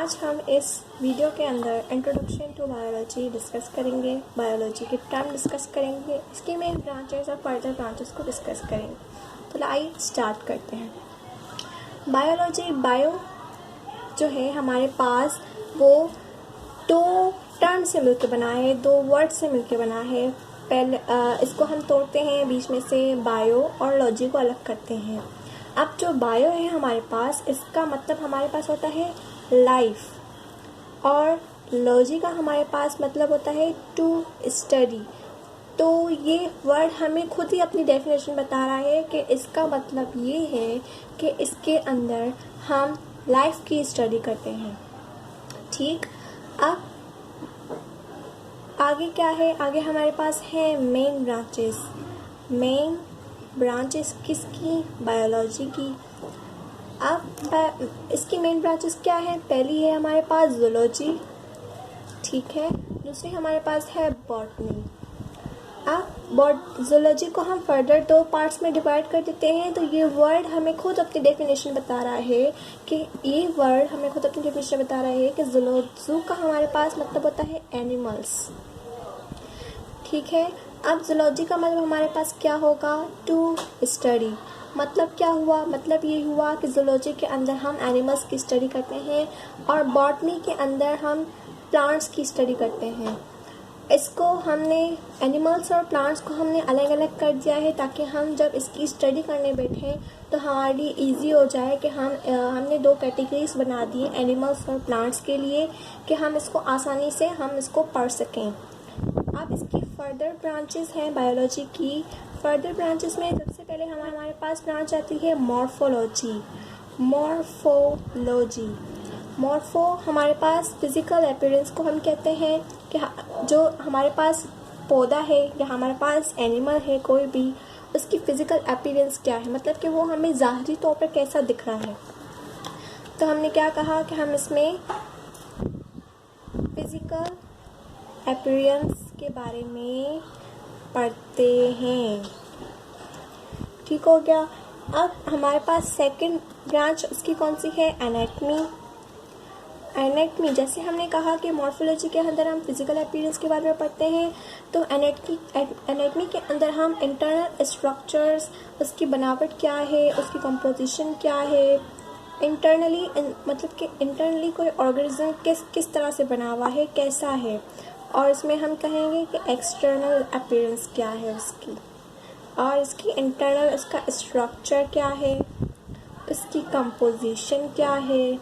आज हम इस वीडियो के अंदर इंट्रोडक्शन टू बायोलॉजी डिस्कस करेंगे, बायोलॉजी के टर्म डिस्कस करेंगे, इसकी मेन ब्रांचेस और फर्दर ब्रांचेस को डिस्कस करेंगे। तो आइए स्टार्ट करते हैं। बायोलॉजी, बायो जो है हमारे पास वो दो टर्म से मिलकर बना है, दो वर्ड से मिलकर बना है। पहले इसको हम तोड़ते हैं बीच में से, बायो और लॉजी को अलग करते हैं। अब जो बायो है हमारे पास, इसका मतलब हमारे पास होता है लाइफ, और लॉजी का हमारे पास मतलब होता है टू स्टडी। तो ये वर्ड हमें खुद ही अपनी डेफिनेशन बता रहा है कि इसका मतलब ये है कि इसके अंदर हम लाइफ की स्टडी करते हैं। ठीक, अब आगे क्या है? आगे हमारे पास है मेन ब्रांचेस। मेन ब्रांचेस किसकी? बायोलॉजी की। अब इसकी मेन ब्रांचेस क्या है? पहली है हमारे पास जूलॉजी, ठीक है। दूसरी हमारे पास है बॉटनी। अब जूलॉजी को हम फर्दर दो पार्ट्स में डिवाइड कर देते हैं। तो ये वर्ड हमें खुद अपनी डेफिनेशन बता रहा है कि जू का हमारे पास मतलब होता है एनिमल्स, ठीक है। अब जूलॉजी का मतलब हमारे पास क्या होगा? To study. मतलब क्या हुआ? मतलब ये हुआ कि जूलॉजी के अंदर हम एनिमल्स की स्टडी करते हैं और बॉटनी के अंदर हम प्लांट्स की स्टडी करते हैं। इसको हमने एनिमल्स और प्लांट्स को हमने अलग अलग कर दिया है ताकि हम जब इसकी स्टडी करने बैठें तो हमारे लिए ईजी हो जाए कि हमने दो कैटेगरीज बना दी एनिमल्स और प्लांट्स के लिए कि हम इसको आसानी से पढ़ सकें। अब इसकी फर्दर ब्रांचेस हैं बायोलॉजी की। फर्दर ब्रांचेस में सबसे पहले हमारे पास ब्रांच आती है मॉर्फोलॉजी। मॉर्फो हमारे पास फिजिकल अपीयरेंस को हम कहते हैं कि जो हमारे पास पौधा है या हमारे पास एनिमल है कोई भी, उसकी फिजिकल अपीयरेंस क्या है, मतलब कि वो हमें ज़ाहिरी तौर पर कैसा दिख रहा है। तो हमने क्या कहा कि हम इसमें फिजिकल अपीयरेंस के बारे में पढ़ते हैं, ठीक हो गया। अब हमारे पास सेकंड ब्रांच उसकी कौन सी है? एनाटमी। जैसे हमने कहा कि मॉर्फोलॉजी के अंदर हम फिजिकल अपीयरेंस के बारे में पढ़ते हैं, तो एनाटमी के अंदर हम इंटरनल स्ट्रक्चर्स, उसकी बनावट क्या है, उसकी कंपोजिशन क्या है, इंटरनली मतलब कि इंटरनली कोई ऑर्गेनिज्म किस तरह से बना हुआ है, कैसा है, और इसमें हम कहेंगे कि एक्सटर्नल अपीयरेंस क्या है उसकी, और इसकी इंटरनल उसका स्ट्रक्चर क्या है, उसकी कंपोजिशन क्या है,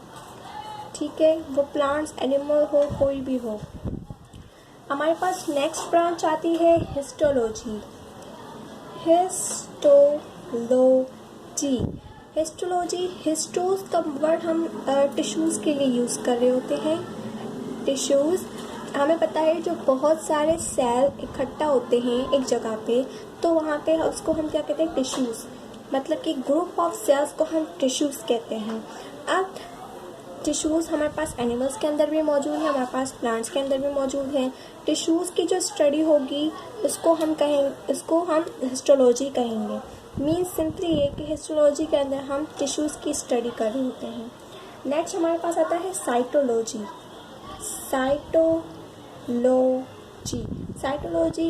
ठीक है। वो प्लांट्स, एनिमल हो, कोई भी हो। हमारे पास नेक्स्ट ब्रांच आती है हिस्टोलॉजी। हिस्टोज का वर्ड हम टिश्यूज़ के लिए यूज़ कर रहे होते हैं। टिश्यूज़ हमें पता है जो बहुत सारे सेल इकट्ठा होते हैं एक जगह पे, तो वहाँ पे उसको हम क्या कहते हैं? टिश्यूज़। मतलब कि ग्रुप ऑफ सेल्स को हम टिश्यूज़ कहते हैं। अब टिश्यूज़ हमारे पास एनिमल्स के अंदर भी मौजूद है, हमारे पास प्लांट्स के अंदर भी मौजूद हैं। टिश्यूज़ की जो स्टडी होगी उसको हम हिस्टोलॉजी कहेंगे। मीन्स सिंपली ये कि हिस्टोलॉजी के अंदर हम टिश्यूज़ की स्टडी कर रहे होते हैं। नेक्स्ट हमारे पास आता है साइटोलॉजी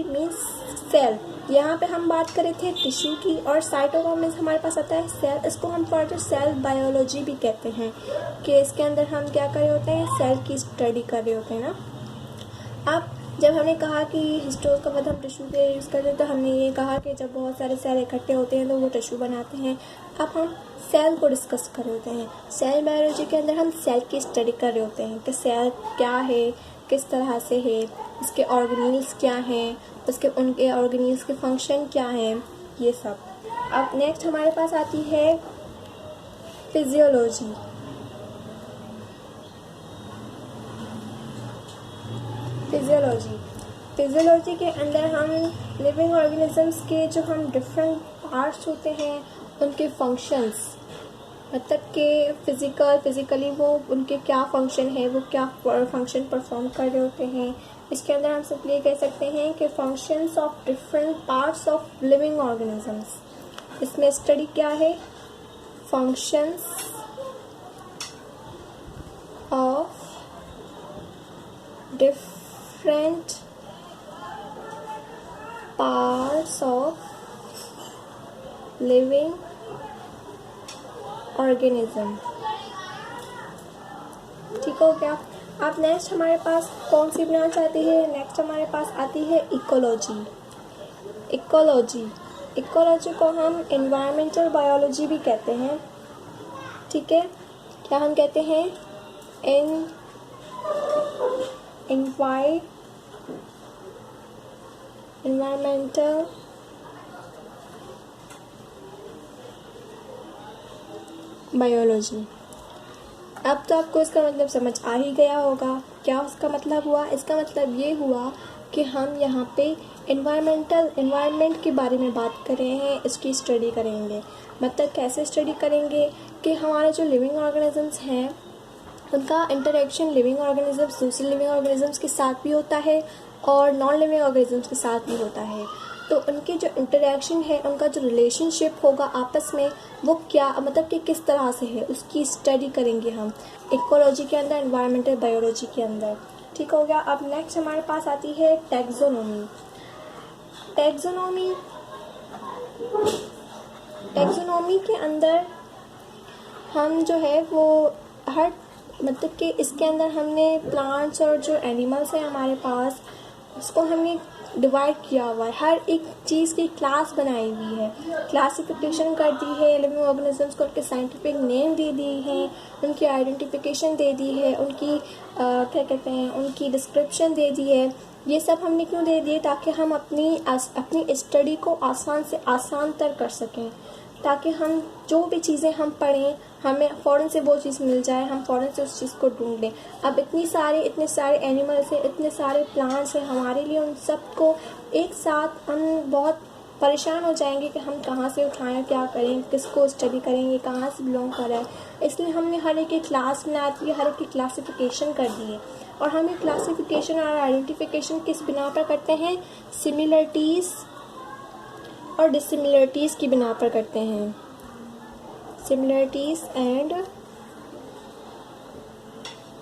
मीन्स सेल। यहाँ पे हम बात कर रहे थे टिश्यू की, और साइटो मीन्स हमारे पास आता है सेल। इसको हम फर्दर सेल बायोलॉजी भी कहते हैं कि इसके अंदर हम क्या कर रहे होते हैं? सेल की स्टडी कर रहे होते हैं ना। अब जब हमने कहा कि हिस्टोज का मतलब हम टिश्यू के यूज़ करते हैं, तो हमने ये कहा कि जब बहुत सारे सेल इकट्ठे होते हैं तो वो टिश्यू बनाते हैं। अब हम सेल को डिस्कस कर रहे होते हैं। सेल बायोलॉजी के अंदर हम सेल की स्टडी कर रहे होते हैं कि सेल क्या है, किस तरह से है, इसके ऑर्गेनील्स क्या हैं, उनके ऑर्गेनील्स के फंक्शन क्या हैं, ये सब। अब नेक्स्ट हमारे पास आती है फिजियोलॉजी। फिजियोलॉजी के अंदर हम लिविंग ऑर्गेनिजम्स के जो हम डिफरेंट पार्ट्स होते हैं उनके फंक्शंस, मतलब कि फिजिकली वो उनके क्या फंक्शन है, वो क्या फंक्शन परफॉर्म कर रहे होते हैं। इसके अंदर हम सिंपली कह सकते हैं कि functions of different parts of living organisms. इसमें स्टडी क्या है? Functions of different parts of living organism. ठीक हो गया। अब नेक्स्ट हमारे पास कौन सी ब्रांच आती है? नेक्स्ट हमारे पास आती है इकोलॉजी। इकोलॉजी को हम एनवायरमेंटल बायोलॉजी भी कहते हैं। ठीक है, क्या हम कहते हैं? Environmental biology. अब तो आपको इसका मतलब समझ आ ही गया होगा। क्या उसका मतलब हुआ? इसका मतलब ये हुआ कि हम यहाँ पे एनवायरनमेंट के बारे में बात कर रहे हैं, इसकी स्टडी करेंगे। मतलब कैसे स्टडी करेंगे कि हमारे जो लिविंग ऑर्गेनिजम्स हैं उनका इंटरेक्शन लिविंग ऑर्गेनिजम्स दूसरे लिविंग ऑर्गेनिजम्स के साथ भी होता है और नॉन लिविंग ऑर्गेनिजम्स के साथ भी होता है। तो उनके जो इंटरेक्शन है, उनका जो रिलेशनशिप होगा आपस में, वो क्या मतलब कि किस तरह से है, उसकी स्टडी करेंगे हम इकोलॉजी के अंदर, एनवायरमेंटल बायोलॉजी के अंदर। ठीक हो गया। अब नेक्स्ट हमारे पास आती है टैक्सोनॉमी के अंदर हम जो है वो हर मतलब कि इसके अंदर हमने प्लांट्स और जो एनिमल्स हैं हमारे पास, उसको हमने डिवाइड किया हुआ है। हर एक चीज़ की क्लास बनाई हुई है, क्लासिफिकेशन कर दी है लिविंग ऑर्गेनिजम्स को, उनके साइंटिफिक नेम दे दी हैं, उनकी आइडेंटिफिकेशन दे दी है, उनकी क्या कहते हैं, उनकी डिस्क्रिप्शन दे दी है। ये सब हमने क्यों दे दिए? ताकि हम अपनी स्टडी को आसान से आसान तर कर सकें, ताकि हम जो भी चीज़ें हम पढ़ें हमें फ़ौरन से वो चीज़ मिल जाए, हम फ़ौरन से उस चीज़ को ढूंढ लें। अब इतने सारे एनिमल्स हैं, इतने सारे प्लांट्स हैं, हमारे लिए उन सब को एक साथ हम बहुत परेशान हो जाएंगे कि हम कहाँ से उठाएं, क्या करें, किसको स्टडी करेंगे, कहाँ से बिलोंग कर रहा है। इसलिए हमने हर एक की क्लास बना दी है, हर एक की क्लासिफिकेशन कर दी है। और हम ये क्लासिफिकेशन और आइडेंटिफिकेशन किस बिना पर करते हैं? सिमिलरिटीज़ और डिसिमिलरिटीज़ की बिना पर करते हैं। Similarities and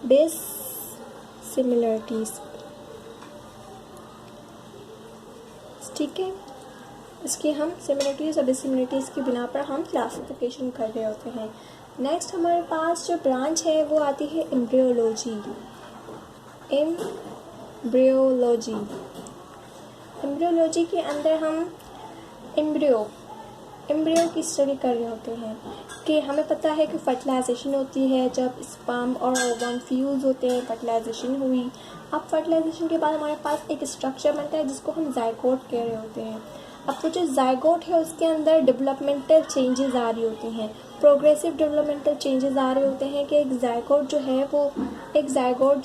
dissimilarities. ठीक है, इसकी हम सिमिलरिटीज़ और डिसिमिलरिटीज़ की बिना पर हम क्लासिफिकेशन कर रहे होते हैं। नेक्स्ट हमारे पास जो ब्रांच है वो आती है एम्ब्रियोलॉजी। एम्ब्रियोलॉजी के अंदर हम एम्ब्रियो की स्टडी कर रहे होते हैं कि हमें पता है कि फर्टिलाइजेशन होती है, जब स्पर्म और ओवम फ्यूज़ होते हैं, फर्टिलाइजेशन हुई। अब फर्टिलाइजेशन के बाद हमारे पास एक स्ट्रक्चर बनता है जिसको हम जायगोट कह रहे होते हैं। अब तो जो जायगोट है उसके अंदर डेवलपमेंटल चेंजेस आ रही होती हैं, प्रोग्रेसिव डेवलपमेंटल चेंजेस आ रहे होते हैं कि एक जायगोट जो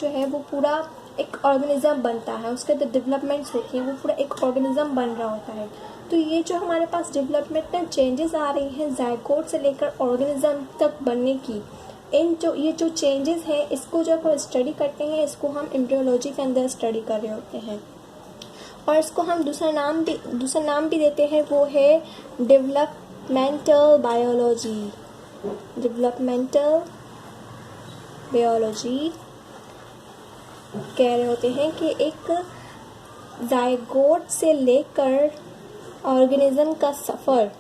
है वो पूरा एक ऑर्गेनिज्म बनता है, उसके अंदर डेवलपमेंट्स होती हैं, वो पूरा एक ऑर्गेनिज्म बन रहा होता है। तो ये जो हमारे पास डेवलपमेंटल चेंजेस आ रही हैं जायगोट से लेकर ऑर्गेनिज्म तक बनने की, ये जो चेंजेस हैं इसको जब हम स्टडी करते हैं, इसको हम एम्ब्रियोलॉजी के अंदर स्टडी कर रहे होते हैं। और इसको हम दूसरा नाम भी देते हैं, वो है डेवलपमेंटल बायोलॉजी। कह रहे होते हैं कि एक जायगोट से लेकर ऑर्गेनिज्म का सफ़र।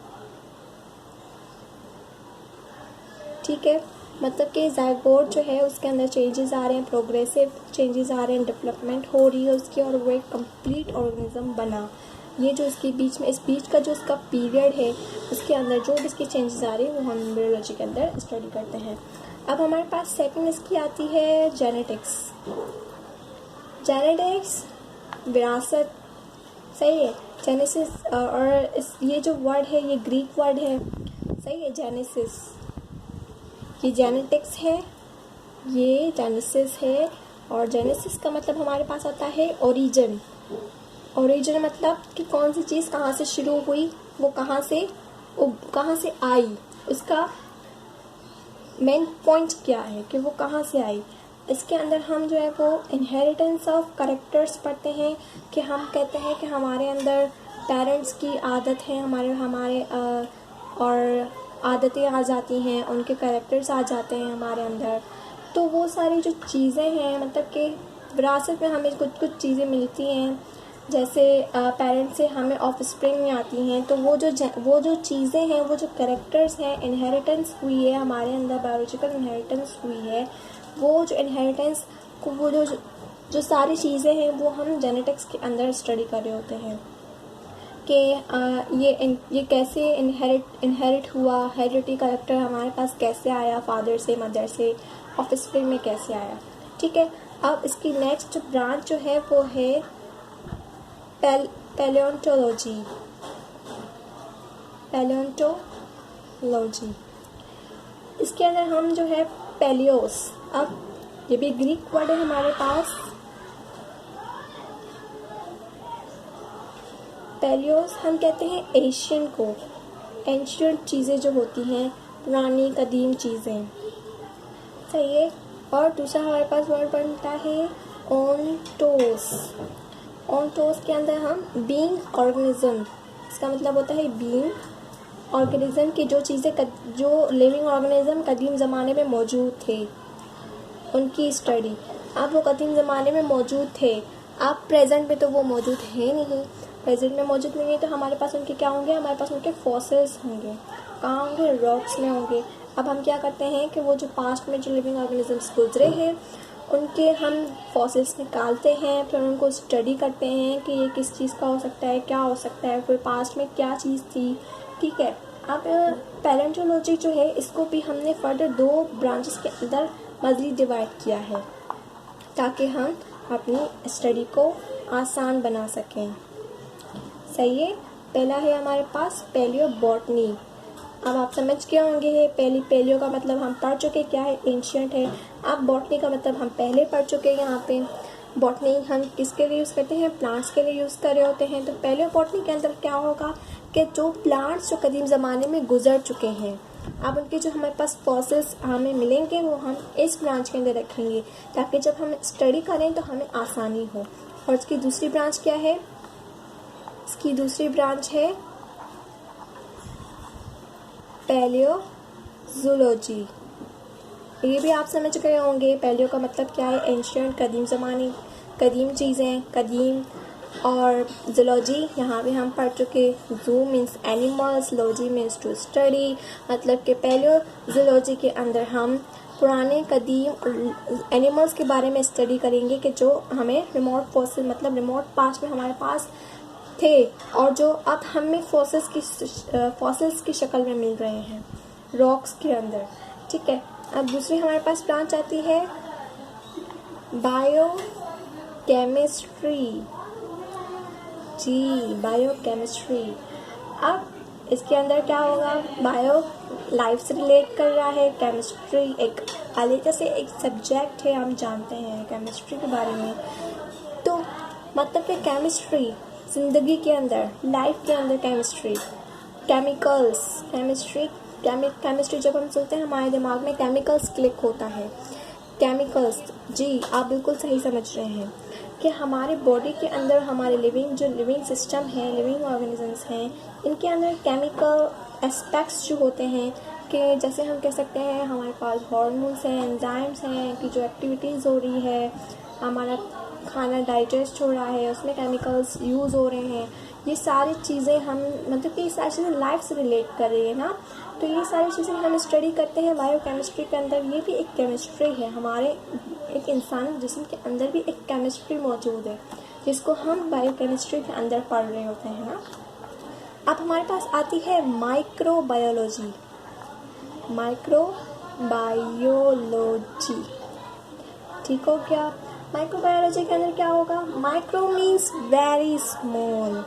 ठीक है, मतलब कि जायगोट जो है उसके अंदर चेंजेस आ रहे हैं, प्रोग्रेसिव चेंजेस आ रहे हैं, डेवलपमेंट हो रही है उसकी, और वो एक कंप्लीट ऑर्गेनिज्म बना। ये जो इसके बीच में इस बीच का जो इसका पीरियड है उसके अंदर जो भी इसकी चेंजेस आ रही है वो हम एम्ब्रियोलॉजी के अंदर स्टडी करते हैं। अब हमारे पास सेकंड इसकी आती है जेनेटिक्स। विरासत, सही है, जेनेसिस। और ये जो वर्ड है ये ग्रीक वर्ड है, सही है, जेनेसिस। ये जेनेटिक्स है, ये जेनेसिस है। और जेनेसिस का मतलब हमारे पास आता है ओरिजिन मतलब कि कौन सी चीज़ कहाँ से शुरू हुई, वो कहाँ से आई, उसका मेन पॉइंट क्या है कि वो कहाँ से आई। इसके अंदर हम जो है वो इनहेरिटेंस ऑफ कैरेक्टर्स पढ़ते हैं कि हम कहते हैं कि हमारे अंदर पेरेंट्स की आदत है, हमारे और आदतें आ जाती हैं, उनके कैरेक्टर्स आ जाते हैं हमारे अंदर। तो वो सारी जो चीज़ें हैं मतलब कि विरासत में हमें कुछ कुछ चीज़ें मिलती हैं, जैसे पेरेंट्स से हमें ऑफस्प्रिंग में आती हैं, तो वो जो चीज़ें हैं, वो जो कैरेक्टर्स हैं, इनहेरिटेंस हुई है हमारे अंदर, बायोलॉजिकल इनहेरिटेंस हुई है, वो जो इनहेरिटेंस को वो जो सारी चीज़ें हैं वो हम जेनेटिक्स के अंदर स्टडी कर रहे होते हैं कि ये कैसे इनहेरिट हुआ, हेरिडिटी कैरेक्टर हमारे पास कैसे आया, फादर से, मदर से, ऑफस्प्रिंग में कैसे आया। ठीक है, अब इसकी नेक्स्ट ब्रांच जो है वो है पैलियोंटोलॉजी। इसके अंदर हम जो है पैलियोस, अब ये भी ग्रीक वर्ड है हमारे पास। पैलियोस हम कहते हैं एशियन को, एंशियंट चीज़ें जो होती हैं, पुरानी कदीम चीज़ें, सही है। और दूसरा हमारे पास वर्ड बनता है ओंटोस। ओंटोस के अंदर हम बीइंग ऑर्गेनिज्म, इसका मतलब होता है बीइंग ऑर्गेनिज्म की जो चीज़ें, जो लिविंग ऑर्गेनिज्म कदीम ज़माने में मौजूद थे, उनकी स्टडी। अब वो कदीम ज़माने में मौजूद थे, अब प्रेजेंट में तो वो मौजूद है नहीं, प्रेजेंट में मौजूद नहीं है, तो हमारे पास उनके क्या होंगे, हमारे पास उनके फॉसिल्स होंगे। कहाँ होंगे, रॉक्स में होंगे। अब हम क्या करते हैं कि वो जो पास्ट में जो लिविंग ऑर्गेनिजम्स गुजरे हैं उनके हम फॉसिल्स निकालते हैं, फिर उनको स्टडी करते हैं कि ये किस चीज़ का हो सकता है, क्या हो सकता है, फिर पास्ट में क्या चीज़ थी। ठीक है, अब पैलियोंटोलॉजी जो है इसको भी हमने फर्दर 2 ब्रांचेस के अंदर मज़ीद डिवाइड किया है ताकि हम अपनी स्टडी को आसान बना सकें। सही है, पहला है हमारे पास पैलियोबॉटनी। अब आप समझ गए होंगे, पैलियो का मतलब हम पढ़ चुके क्या है, एंशियंट है। अब बॉटनी का मतलब हम पहले पढ़ चुके हैं। यहाँ पे बॉटनी हम किसके लिए यूज़ करते हैं, प्लांट्स के लिए यूज़ कर रहे होते हैं। तो पैलियोबॉटनी के अंदर क्या होगा कि जो प्लांट्स जो कदीम ज़माने में गुजर चुके हैं, अब उनके जो हमारे पास फॉसिल्स हमें मिलेंगे वो हम इस ब्रांच के अंदर रखेंगे ताकि जब हम स्टडी करें तो हमें आसानी हो। और इसकी दूसरी ब्रांच क्या है, इसकी दूसरी ब्रांच है पैलियोजूलॉजी। ये भी आप समझ गए होंगे, पैलियो का मतलब क्या है, एंशियंट, कदीम ज़माने, कदीम चीज़ें, कदीम। और जूलॉजी यहाँ पे हम पढ़ चुके, zoo means animals, logy means to study, मतलब कि पैलियोजूलॉजी के अंदर हम पुराने कदीम एनिमल्स के बारे में स्टडी करेंगे कि जो हमें रिमोट फॉसिल, मतलब रिमोट पास्ट में हमारे पास थे और जो अब हमें फॉसिल्स की शक्ल में मिल रहे हैं रॉक्स के अंदर। ठीक है, अब दूसरी हमारे पास ब्रांच आती है बायोकेमिस्ट्री। जी, बायोकेमिस्ट्री। अब इसके अंदर क्या होगा, बायो लाइफ से रिलेट कर रहा है, केमिस्ट्री एक अलग से एक सब्जेक्ट है, हम जानते हैं केमिस्ट्री के बारे में। तो मतलब कि केमिस्ट्री ज़िंदगी के अंदर, लाइफ के अंदर केमिस्ट्री, केमिकल्स, केमिस्ट्री जब हम सुनते हैं हमारे दिमाग में केमिकल्स क्लिक होता है। केमिकल्स, जी आप बिल्कुल सही समझ रहे हैं कि हमारे बॉडी के अंदर हमारे लिविंग सिस्टम है, लिविंग ऑर्गेनिजम्स हैं, इनके अंदर केमिकल एस्पेक्ट्स जो होते हैं कि जैसे हम कह सकते हैं हमारे पास हार्मोन्स हैं, एंजाइम्स हैं कि जो एक्टिविटीज़ हो रही है, हमारा खाना डाइजेस्ट हो रहा है, उसमें केमिकल्स यूज़ हो रहे हैं। ये सारी चीज़ें हम, मतलब कि ये सारी चीज़ें लाइफ से रिलेट कर रही है ना, तो ये सारी चीज़ें हम स्टडी करते हैं बायोकेमिस्ट्री के अंदर। ये भी एक केमिस्ट्री है, हमारे एक इंसान जिस्म के अंदर भी एक केमिस्ट्री मौजूद है जिसको हम बायोकेमिस्ट्री के अंदर पढ़ रहे होते हैं ना। अब हमारे पास आती है माइक्रोबायोलॉजी। माइक्रोबायोलॉजी, ठीक हो गया। माइक्रोबायोलॉजी के अंदर क्या होगा, micro means very small.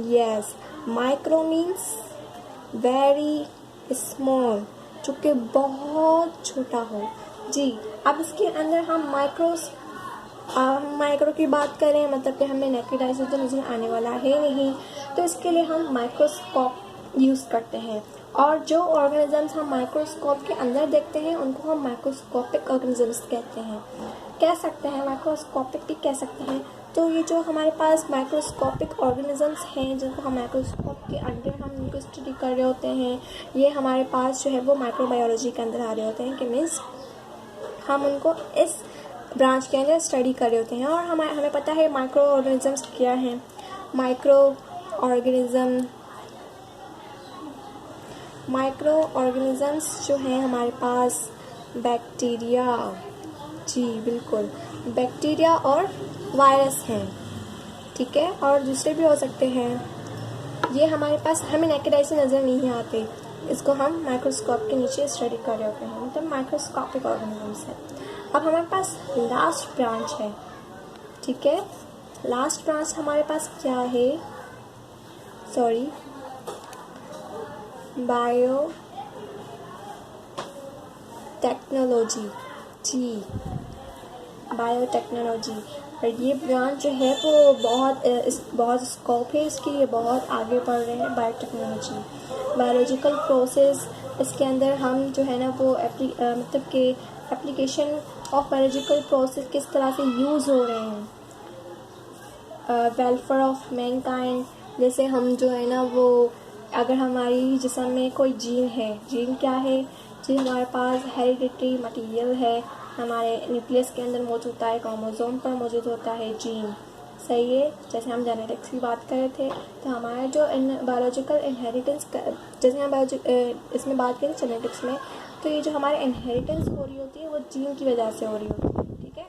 Yes, micro means very small, जो कि बहुत छोटा हो। जी, अब इसके अंदर हम माइक्रो की बात करें, मतलब कि हमें नेकेड आई से तो नजर आने वाला है नहीं, तो इसके लिए हम माइक्रोस्कोप यूज़ करते हैं। और जो ऑर्गेनिजम्स हम माइक्रोस्कोप के अंदर देखते हैं उनको हम माइक्रोस्कोपिक ऑर्गेनिजम्स कहते हैं, कह सकते हैं, माइक्रोस्कोपिक भी कह सकते हैं। तो ये जो हमारे पास माइक्रोस्कोपिक ऑर्गेनिजम्स हैं जिनको हम माइक्रोस्कोप के अंदर हम उनको स्टडी कर रहे होते हैं, ये हमारे पास जो है वो माइक्रोबायोलॉजी के अंदर आ रहे होते हैं कि मीन्स हम उनको इस ब्रांच के अंदर स्टडी कर रहे होते हैं। और हमें पता है माइक्रो ऑर्गेनिजम्स क्या हैं। माइक्रो ऑर्गेनिजम्स जो हैं हमारे पास बैक्टीरिया, जी बिल्कुल, बैक्टीरिया और वायरस हैं, ठीक है, और दूसरे भी हो सकते हैं। ये हमारे पास हमें नेकेड आई से नज़र नहीं आते, इसको हम माइक्रोस्कोप के नीचे स्टडी कर रहे होते हैं, मतलब माइक्रोस्कोपिक ऑर्गेनिजम्स है। अब हमारे पास लास्ट ब्रांच है, ठीक है। लास्ट ब्रांच हमारे पास क्या है, सॉरी, बायोटेक्नोलॉजी, जी बायोटेक्नोलॉजी। और ये ब्रांच जो है वो बहुत स्कोप है इसकी, ये बहुत आगे बढ़ रहे हैं। बायोटेक्नोलॉजी बायोलॉजिकल प्रोसेस, इसके अंदर हम जो है ना वो मतलब कि एप्लीकेशन ऑफ बायोलॉजिकल प्रोसेस किस तरह से यूज़ हो रहे हैं। वेलफेयर ऑफ मैनकाइंड, जैसे हम जो है ना वो अगर हमारी जिस्म में कोई जीन है, जीन क्या है, जी हमारे पास हेरिडिटरी मटेरियल है, हमारे न्यूक्लियस के अंदर मौजूद होता है, क्रोमोसोम पर मौजूद होता है जीन, सही है। जैसे हम जेनेटिक्स की बात कर रहे थे, तो हमारा जो बायोलॉजिकल इनहेरिटेंस, जैसे हम इसमें बात करें जेनेटिक्स में, तो ये जो हमारे इनहेरिटेंस हो रही होती है वो जीन की वजह से हो रही होती है, ठीक है।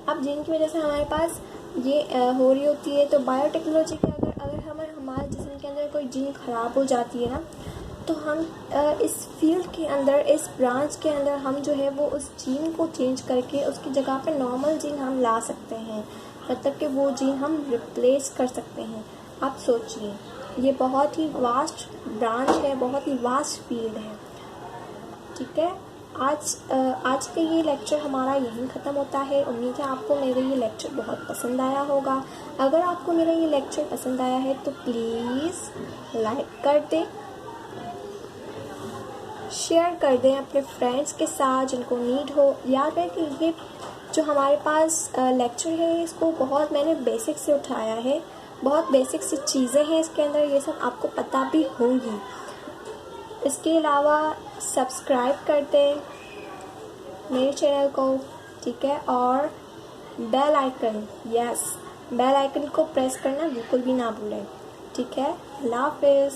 अब जीन की वजह से हमारे पास ये हो रही होती है। तो बायोटेक्नोलॉजी के अगर हमारे जिस्म के अंदर कोई जीन ख़राब हो जाती है ना, तो हम इस फील्ड के अंदर, इस ब्रांच के अंदर हम जो है वो उस जीन को चेंज करके उसकी जगह पे नॉर्मल जीन हम ला सकते हैं, मतलब कि वो जीन हम रिप्लेस कर सकते हैं। आप सोचिए, ये बहुत ही वास्ट ब्रांच है, बहुत ही वास्ट फील्ड है, ठीक है। आज का ये लेक्चर हमारा यहीं ख़त्म होता है। उम्मीद है आपको मेरा ये लेक्चर बहुत पसंद आया होगा। अगर आपको मेरा ये लेक्चर पसंद आया है तो प्लीज़ लाइक कर दें, शेयर कर दें अपने फ्रेंड्स के साथ जिनको नीड हो। याद है कि ये जो हमारे पास लेक्चर है इसको बहुत मैंने बेसिक से उठाया है, बहुत बेसिक सी चीज़ें हैं इसके अंदर, ये सब आपको पता भी होंगी। इसके अलावा सब्सक्राइब कर दें मेरे चैनल को, ठीक है, और bell icon, yes, bell icon को प्रेस करना बिल्कुल भी ना भूलें, ठीक है। अल्लाह हाफ़िज़।